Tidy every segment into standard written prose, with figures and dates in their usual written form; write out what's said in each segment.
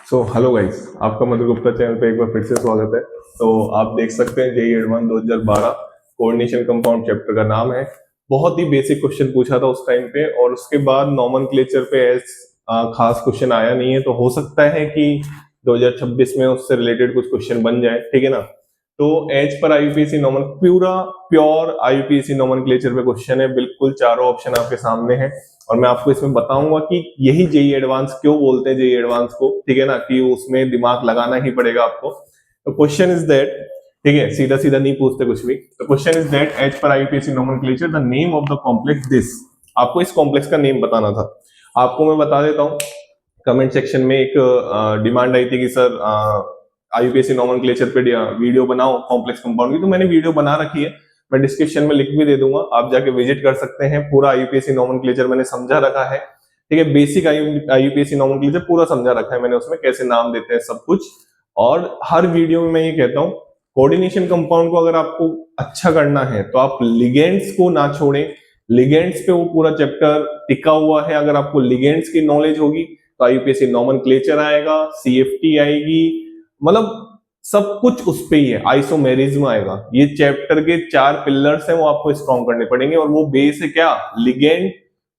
Hello guys, आपका मधुर Gupta channel पे एक बार फिर से स्वागत है। तो आप देख सकते हैं JEE advance 2012 coordination compound chapter का नाम है। बहुत ही बेसिक क्वेश्चन पूछा था उस टाइम पे, और उसके बाद नॉमेनक्लेचर पे खास क्वेश्चन आया नहीं है। तो हो सकता है कि 2026 में उससे रिलेटेड कुछ क्वेश्चन बन जाए, ठीक है ना। तो एज पर आईयूपीएसी नॉमन पूरा प्योर आईयूपीएसी नॉमेनक्लेचर पे क्वेश्चन है, बिल्कुल चारों ऑप्शन आपके सामने हैं। और मैं आपको इसमें बताऊंगा कि यही जेईई एडवांस क्यों बोलते हैं जेईई एडवांस को, ठीक है ना, कि उसमें दिमाग लगाना ही पड़ेगा आपको। तो क्वेश्चन इज दैट, ठीक है, सीधा सीधा नहीं पूछते कुछ भी। तो question is that as per IUPAC nomenclature the name of the complex this. आपको इस कॉम्प्लेक्स का नेम बताना था। आपको मैं बता देता हूँ, कमेंट सेक्शन में एक डिमांड आई थी कि सर आईयूपीएसी नॉमेनक्लेचर पे वीडियो बनाओ कॉम्प्लेक्स कंपाउंड की। तो मैंने वीडियो बना रखी है, मैं डिस्क्रिप्शन में लिंक भी दे दूंगा, आप जाके विजिट कर सकते हैं। पूरा आईयूपीएसी नॉमेनक्लेचर मैंने समझा रखा है, ठीक है। बेसिक आईयूपीएसी नॉमेनक्लेचर पूरा समझा रखा है मैंने, उसमें कैसे नाम देते हैं सब कुछ। और हर वीडियो में मैं ये कहता हूँ, कोऑर्डिनेशन कंपाउंड को अगर आपको अच्छा करना है तो आप लिगेंड्स को ना छोड़ें। लिगेंड्स पे वो पूरा चैप्टर टिका हुआ है। अगर आपको लिगेंड्स की नॉलेज होगी तो आईयूपीएसी नॉमेनक्लेचर आएगा, सीएफटी आएगी, मतलब सब कुछ उस पे ही है। आइसोमेरिज्म आएगा। ये चैप्टर के 4 पिलर्स हैं, वो आपको स्ट्रॉन्ग करने पड़ेंगे। और वो बेस है क्या? Ligand,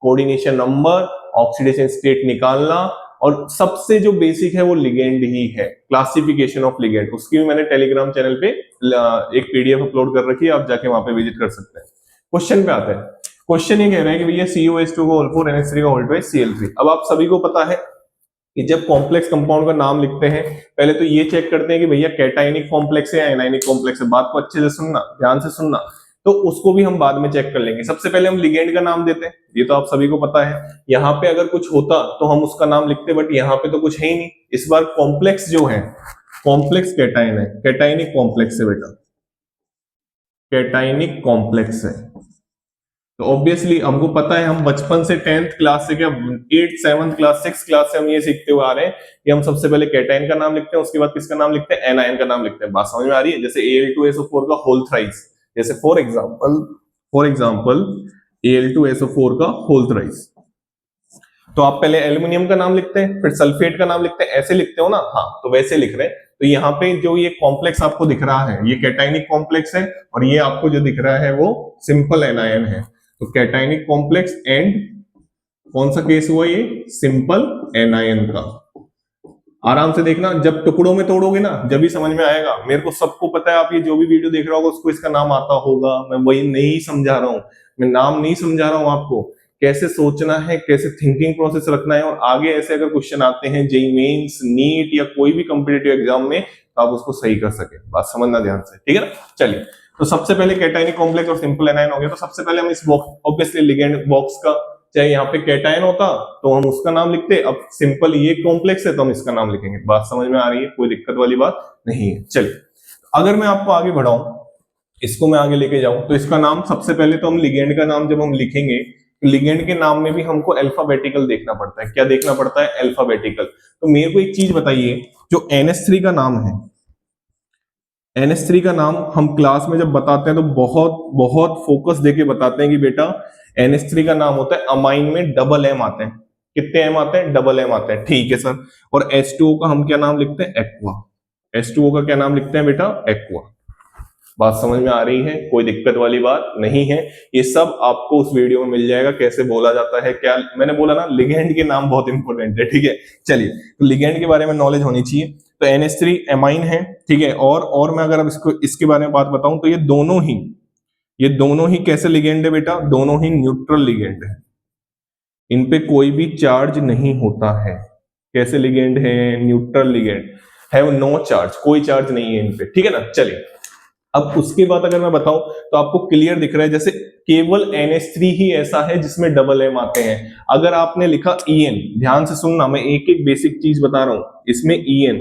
coordination number, oxidation state निकालना, और सबसे जो बेसिक है वो लिगेंड ही है। क्लासिफिकेशन ऑफ लिगेंड, उसकी भी मैंने टेलीग्राम चैनल पे एक पीडीएफ अपलोड कर रखी है, आप जाके वहां पे विजिट कर सकते हैं। क्वेश्चन पे आते हैं। क्वेश्चन ये कह रहा है कि भैया COH2 का होल 4 NH3 का होल 2 Cl3। अब आप सभी को पता है कि जब कॉम्प्लेक्स कंपाउंड का नाम लिखते हैं, पहले तो ये चेक करते हैं कि भैया कैटाइनिक कॉम्प्लेक्स है या एनाइनिक कॉम्प्लेक्स है। बात को अच्छे से सुनना, ध्यान से सुनना। तो उसको भी हम बाद में चेक कर लेंगे। सबसे पहले हम लिगेंड का नाम देते हैं, ये तो आप सभी को पता है। यहाँ पे अगर कुछ होता तो हम उसका नाम लिखते, बट यहाँ पे तो कुछ है ही नहीं। इस बार कॉम्प्लेक्स जो है, कॉम्प्लेक्स कैटाइन है, कैटाइनिक कॉम्प्लेक्स है बेटा, कैटाइनिक कॉम्प्लेक्स है। तो ऑब्वियसली हमको पता है, हम बचपन से 10th क्लास से, क्या 8th 7th class 6th class से हम ये सीखते हुए आ रहे हैं कि हम सबसे पहले कैटाइन का नाम लिखते हैं, उसके बाद किसका नाम लिखते हैं? एनायन का नाम लिखते हैं। बात समझ में आ रही है? जैसे Al2SO4 का होल थ्राइस, जैसे फॉर एग्जांपल Al2SO4 का होल थ्राइस। तो आप पहले एल्युमिनियम का नाम लिखते हैं, फिर सल्फेट का नाम लिखते हैं, ऐसे लिखते हो ना? हाँ, तो वैसे लिख रहे हैं। तो यहाँ पे जो ये कॉम्प्लेक्स आपको दिख रहा है, ये कैटाइनिक कॉम्प्लेक्स है, और ये आपको जो दिख रहा है वो सिंपल एनायन है। तो कैटाइनिक कॉम्प्लेक्स एंड कौन सा केस हुआ? ये सिंपल एनायन का। आराम से देखना, जब टुकड़ों में तोड़ोगे ना, जब भी समझ में आएगा। मेरे को सबको पता है, आप ये जो भी वीडियो देख रहा होगा उसको इसका नाम आता होगा। मैं वही नहीं समझा रहा हूं, मैं नाम नहीं समझा रहा हूं आपको, कैसे सोचना है, कैसे थिंकिंग प्रोसेस रखना है। और आगे ऐसे अगर क्वेश्चन आते हैं जेईई मेंस, नीट या कोई भी कॉम्पिटिटिव एग्जाम में, तो आप उसको सही कर सके। बात समझना ध्यान से, ठीक है ना। चलिए, तो सबसे पहले कैटाइनिक कॉम्प्लेक्स और सिंपल एनायन हो गया। तो सबसे पहले हम इस बॉक्स, ऑब्वियसली लिगेंड बॉक्स का, चाहे यहाँ पे कैटायन होता तो हम उसका नाम लिखते, अब सिंपल ये कॉम्प्लेक्स है तो हम इसका नाम लिखेंगे। बात समझ में आ रही है? कोई दिक्कत वाली बात नहीं है। चलिए, अगर मैं आपको आगे बढ़ाऊं, इसको मैं आगे लेके जाऊं, तो इसका नाम सबसे पहले तो हम लिगेंड का नाम जब हम लिखेंगे, लिगेंड के नाम में भी हमको अल्फाबेटिकल देखना पड़ता है। क्या देखना पड़ता है? अल्फाबेटिकल। तो मेरे को एक चीज बताइए, जो NH3 का नाम है, NH3 का नाम हम क्लास में जब बताते हैं तो बहुत बहुत फोकस देके बताते हैं कि बेटा NH3 का नाम होता है, अमाइन में डबल एम आते हैं। कितने एम आते हैं? डबल एम आते हैं, ठीक है सर। और H2O का हम क्या नाम लिखते हैं? एक्वा। H2O का क्या नाम लिखते हैं बेटा? एक्वा। बात समझ में आ रही है? कोई दिक्कत वाली बात नहीं है। ये सब आपको उस वीडियो में मिल जाएगा, कैसे बोला जाता है क्या। मैंने बोला ना, लिगेंड के नाम बहुत इंपॉर्टेंट है, ठीक है। चलिए, तो लिगेंड के बारे में नॉलेज होनी चाहिए। तो NH3 एमाइन है, ठीक है। और मैं अगर अब इसको इसके बारे में बात बताऊं, तो ये दोनों ही कैसे लिगेंड है बेटा? दोनों ही न्यूट्रल लिगेंड है। इन पे कोई भी चार्ज नहीं होता है। कैसे लिगेंड है? Neutral ligand, have no charge, कोई चार्ज नहीं है इन पे, ठीक है ना। चलिए, अब उसके बाद अगर मैं बताऊं तो आपको क्लियर दिख रहा है, जैसे केवल NH3 ही ऐसा है जिसमें डबल एम आते हैं। अगर आपने लिखा EN, ध्यान से सुनना, मैं एक एक बेसिक चीज बता रहा हूं। इसमें EN,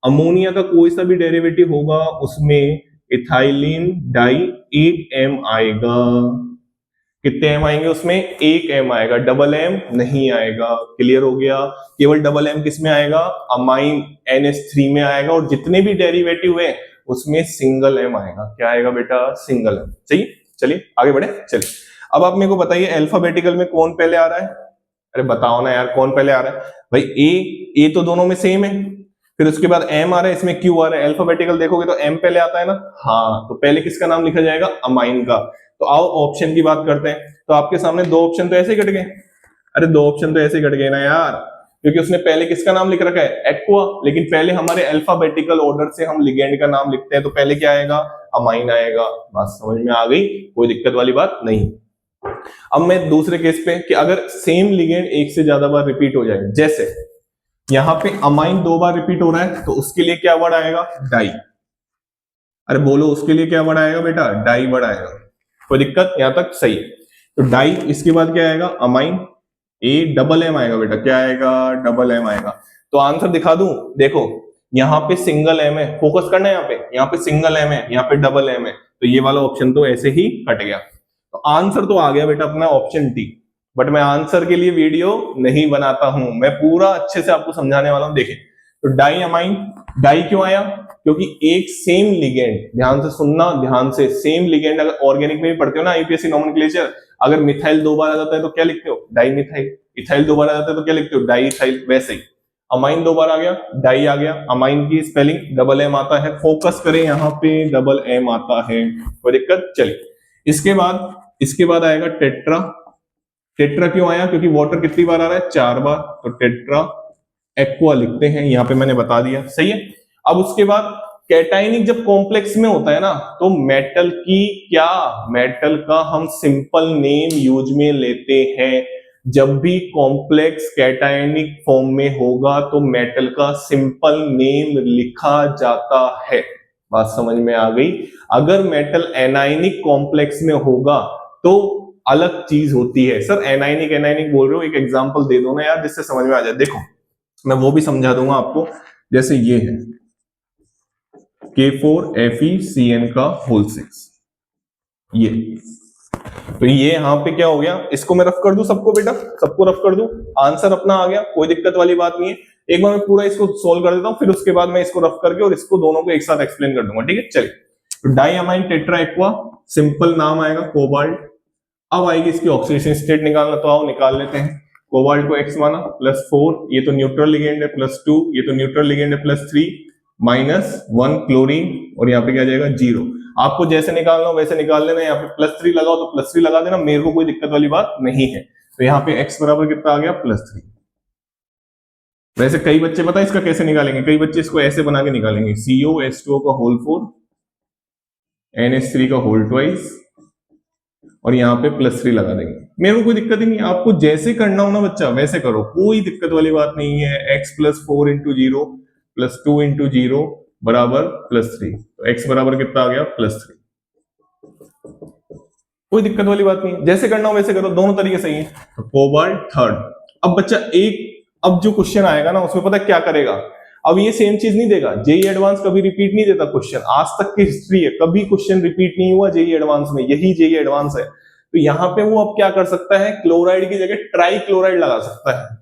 अमोनिया का कोई सा भी डेरिवेटिव होगा उसमें इथाइलिन डाई 1 एम आएगा। कितने एम आएंगे उसमें? 1 एम आएगा, डबल एम नहीं आएगा। क्लियर हो गया? केवल डबल एम किस में आएगा? अमाइन NH3 में आएगा। और जितने भी डेरिवेटिव है उसमें सिंगल एम आएगा। क्या आएगा बेटा? Single M. सही। चलिए आगे बढ़े। चलिए, अब आप मेरे को बताइए, अल्फाबेटिकल में कौन पहले आ रहा है? अरे बताओ ना यार, कौन पहले आ रहा है? भाई ए तो दोनों में सेम है। फिर उसके बाद एम आ रहा है, इसमें क्यू आ रहा है। अल्फाबेटिकल देखोगे तो एम पहले आता है ना, हाँ, तो पहले किसका नाम लिखा जाएगा, अमाइन का। तो आओ ऑप्शन की बात करते हैं। तो आपके सामने दो ऑप्शन तो ऐसे ही कट गए, अरे दो ऑप्शन तो ऐसे ही कट गए ना यार, क्योंकि उसने पहले किसका नाम लिख रखा है, एक्वा, लेकिन पहले हमारे अल्फाबेटिकल ऑर्डर से हम लिगेंड का नाम लिखते हैं, तो पहले क्या आएगा, अमाइन आएगा। बात समझ में आ गई, कोई दिक्कत वाली बात नहीं। अब मैं दूसरे केस पे कि अगर सेम लिगेंड एक से ज्यादा बार रिपीट हो जाए, जैसे यहां पे अमाइन 2 बार रिपीट हो रहा है, तो उसके लिए क्या वर्ड आएगा, डाई। अरे बोलो उसके लिए क्या वर्ड आएगा बेटा, डाई वर्ड आएगा। कोई दिक्कत, यहां तक सही है। तो डाई, इसके बाद क्या आएगा, अमाइन, ए डबल एम आएगा बेटा, क्या आएगा, डबल एम आएगा। तो आंसर दिखा दूं, देखो यहाँ पे सिंगल एम है, फोकस करना है यहाँ पे सिंगल एम है, यहाँ पे डबल एम है, तो ये वाला ऑप्शन तो ऐसे ही कट गया। तो आंसर तो आ गया बेटा अपना ऑप्शन टी। बट मैं आंसर के लिए वीडियो नहीं बनाता हूं, मैं पूरा अच्छे से आपको समझाने वाला हूं। देखिए, तो डाई अमाइन, डाई क्यों आया, क्योंकि एक सेम लिगेंड, ध्यान से सुनना, ध्यान से, सेम लिगेंड अगर ऑर्गेनिक में भी पढ़ते हो ना यूपीएससी नोमेनक्लेचर, अगर मिथाइल 2 बार आ जाता है तो क्या लिखते हो, डाई मिथाइल। इथाइल 2 बार आ जाता है तो क्या लिखते हो, डाई इथाइल। वैसे ही अमाइन 2 बार आ गया, डाई आ गया। अमाइन की स्पेलिंग डबल एम आता है, फोकस करें यहाँ पे, डबल एम आता है, कोई दिक्कत। चलिए, इसके बाद आएगा टेट्रा। टेट्रा क्यों आया, क्योंकि वाटर कितनी बार आ रहा है, 4 बार, तो टेट्रा एक्वा लिखते हैं, यहाँ पे मैंने बता दिया, सही है। अब उसके बाद कैटाइनिक जब कॉम्प्लेक्स में होता है ना, तो मेटल की क्या, मेटल का हम सिंपल नेम यूज में लेते हैं। जब भी कॉम्प्लेक्स कैटाइनिक फॉर्म में होगा तो मेटल का सिंपल नेम लिखा जाता है। बात समझ में आ गई। अगर मेटल एनाइनिक कॉम्प्लेक्स में होगा तो अलग चीज होती है। सर एनाइनिक एनाइनिक बोल रहे हो, एक एग्जांपल दे दो ना यार जिससे समझ में आ जाए। देखो मैं वो भी समझा दूंगा आपको, जैसे ये है K4FeCN का होल 6, ये तो ये यहाँ पे क्या हो गया, इसको मैं रफ कर दूं सबको बेटा, सबको रफ कर दूं, आंसर अपना आ गया, कोई दिक्कत वाली बात नहीं है। एक बार मैं पूरा इसको सोल्व कर देता हूं, फिर उसके बाद मैं इसको रफ करके और इसको दोनों को एक साथ एक्सप्लेन कर दूंगा, ठीक है। चलिए, तो डाईअमाइन टेट्रा एक्वा, सिंपल नाम आएगा कोबाल्ट। अब आएगी इसकी ऑक्सीडेशन स्टेट निकालना, तो आओ निकाल लेते हैं। कोबाल्ट को X माना, +4, ये तो न्यूट्रल लिगेंड है, +2, ये तो न्यूट्रल लिगेंड है, +3, -1 क्लोरीन, और यहाँ पे क्या जाएगा 0। आपको जैसे निकालना हो वैसे निकाल लेना, यहाँ पे +3 लगाओ तो +3 लगा देना, मेरे को कोई दिक्कत वाली बात नहीं है। तो यहाँ पे X बराबर कितना आ गया, +3। वैसे कई बच्चे पता है इसका कैसे निकालेंगे, कई बच्चे इसको ऐसे बना के निकालेंगे, COH2O का होल 4, NH3 का होल 2 और यहाँ पे +3 लगा देंगे। मेरे को कोई दिक्कत ही नहीं, आपको जैसे करना हो ना बच्चा वैसे करो, कोई दिक्कत वाली बात नहीं है। X +4 × 0 +2 × 0 बराबर +3, तो X बराबर कितना आ गया, +3। कोई दिक्कत वाली बात नहीं, जैसे करना हो वैसे करो, दोनों तरीके सही है। तो कोबाल्ट थर्ड। अब बच्चा अब जो क्वेश्चन आएगा ना उसमें पता क्या करेगा, अब ये सेम चीज नहीं देगा। जेई एडवांस कभी रिपीट नहीं देता क्वेश्चन, आज तक की हिस्ट्री है कभी क्वेश्चन रिपीट नहीं हुआ जेई एडवांस में, यही जेई एडवांस है। तो यहाँ पे वो अब क्या कर सकता है, क्लोराइड की जगह ट्राई क्लोराइड लगा सकता है।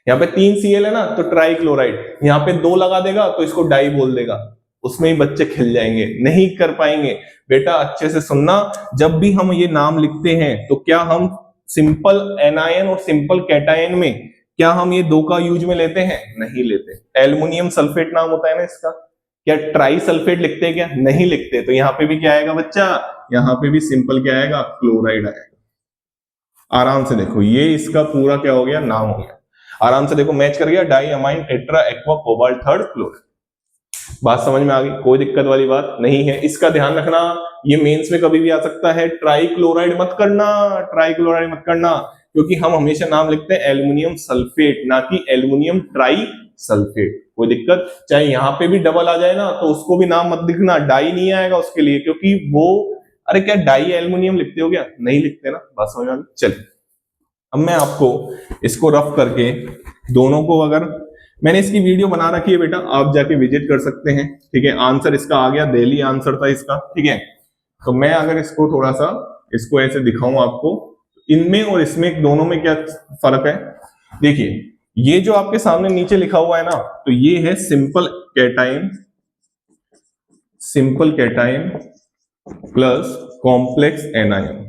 यहाँ पे 3 Cl है ना, तो ट्राई क्लोराइड, यहाँ पे 2 लगा देगा तो इसको डाई बोल देगा, उसमें ही बच्चे खिल जाएंगे, नहीं कर पाएंगे। बेटा अच्छे से सुनना, जब भी हम ये नाम लिखते हैं तो क्या हम सिंपल एनायन और सिंपल कैटायन में क्या हम ये 2 का यूज में लेते हैं, नहीं लेते। एल्युमिनियम सल्फेट नाम होता है ना इसका, क्या ट्राई सल्फेट लिखते हैं क्या, नहीं लिखते। तो यहाँ पे भी क्या आएगा बच्चा, यहाँ पे भी सिंपल क्या आएगा, क्लोराइड आएगा। आराम से देखो, ये इसका पूरा क्या हो गया, नाम हो गया। आराम से देखो मैच कर गया, diamine tetra aqua cobalt third chloride. बात समझ में आ गई, कोई दिक्कत वाली बात नहीं है। इसका ध्यान रखना, ये मेंस में कभी भी आ सकता है, ट्राई क्लोराइड मत करना, ट्राई क्लोराइड मत करना, क्योंकि हम हमेशा नाम लिखते हैं एल्युमिनियम सल्फेट, ना कि एल्युमिनियम ट्राई सल्फेट। कोई दिक्कत, चाहे यहाँ पे भी डबल आ जाए ना तो उसको भी नाम मत लिखना, डाई नहीं आएगा उसके लिए, क्योंकि वो, अरे क्या डाई एल्युमिनियम लिखते हो क्या, नहीं लिखते ना। बात समझ में आ गई। चलिए, अब मैं आपको इसको रफ करके दोनों को, अगर मैंने इसकी वीडियो बना रखी है बेटा, आप जाके विजिट कर सकते हैं, ठीक है। आंसर इसका आ गया, दिल्ली आंसर था इसका, ठीक है। तो मैं अगर इसको थोड़ा सा इसको ऐसे दिखाऊं आपको, इनमें और इसमें दोनों में क्या फर्क है, देखिए ये जो आपके सामने नीचे लिखा हुआ है ना, तो ये है simple cation, simple cation plus complex anion.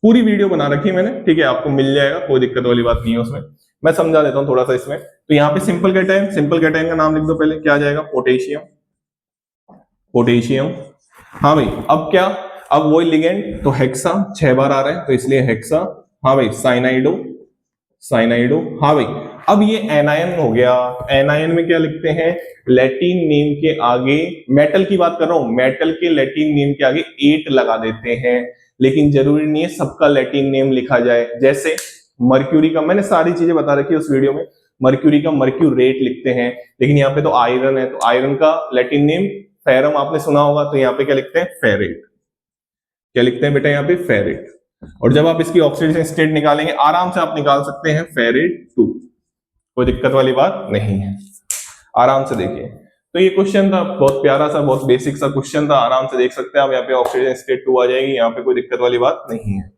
पूरी वीडियो बना रखी है मैंने, ठीक है, आपको मिल जाएगा, कोई दिक्कत वाली बात नहीं है उसमें। मैं समझा देता हूं थोड़ा सा इसमें। तो यहाँ पे सिंपल कैटायन का नाम लिख दो पहले, क्या आ जाएगा, पोटेशियम, पोटेशियम। हाँ भाई, अब क्या, अब वही लिगेंड, तो हेक्सा 6 बार आ रहा है तो इसलिए हेक्सा। हाँ भाई, साइनाइडो, साइनाइडो। हाँ भाई, अब ये एनायन हो गया। एनायन में क्या लिखते हैं, लैटिन नेम के आगे, मेटल की बात कर रहा हूं, मेटल के लैटिन नेम के आगे 8 लगा देते हैं, लेकिन जरूरी नहीं है सबका लैटिन नेम लिखा जाए। जैसे मर्क्यूरी का, मैंने सारी चीजें बता रखी है उस वीडियो में, मर्क्यूरी का मर्क्यूरेट लिखते हैं, लेकिन यहाँ पे तो आयरन है, तो आयरन का लैटिन नेम फेरम आपने सुना होगा, तो यहाँ पे क्या लिखते हैं, फेरेट। क्या लिखते हैं बेटा यहाँ पे, फेरेट। और जब आप इसकी ऑक्सीडेशन स्टेट निकालेंगे, आराम से आप निकाल सकते हैं फेरेट 2, कोई दिक्कत वाली बात नहीं है, आराम से देखिए। तो ये क्वेश्चन था, बहुत प्यारा सा, बहुत बेसिक सा क्वेश्चन था, आराम से देख सकते हैं आप, यहाँ पे ऑक्सीजन स्टेट 2 आ जाएगी, यहाँ पे कोई दिक्कत वाली बात नहीं है।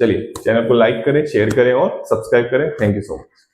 चलिए, चैनल को लाइक करें, शेयर करें और सब्सक्राइब करें। Thank you so much.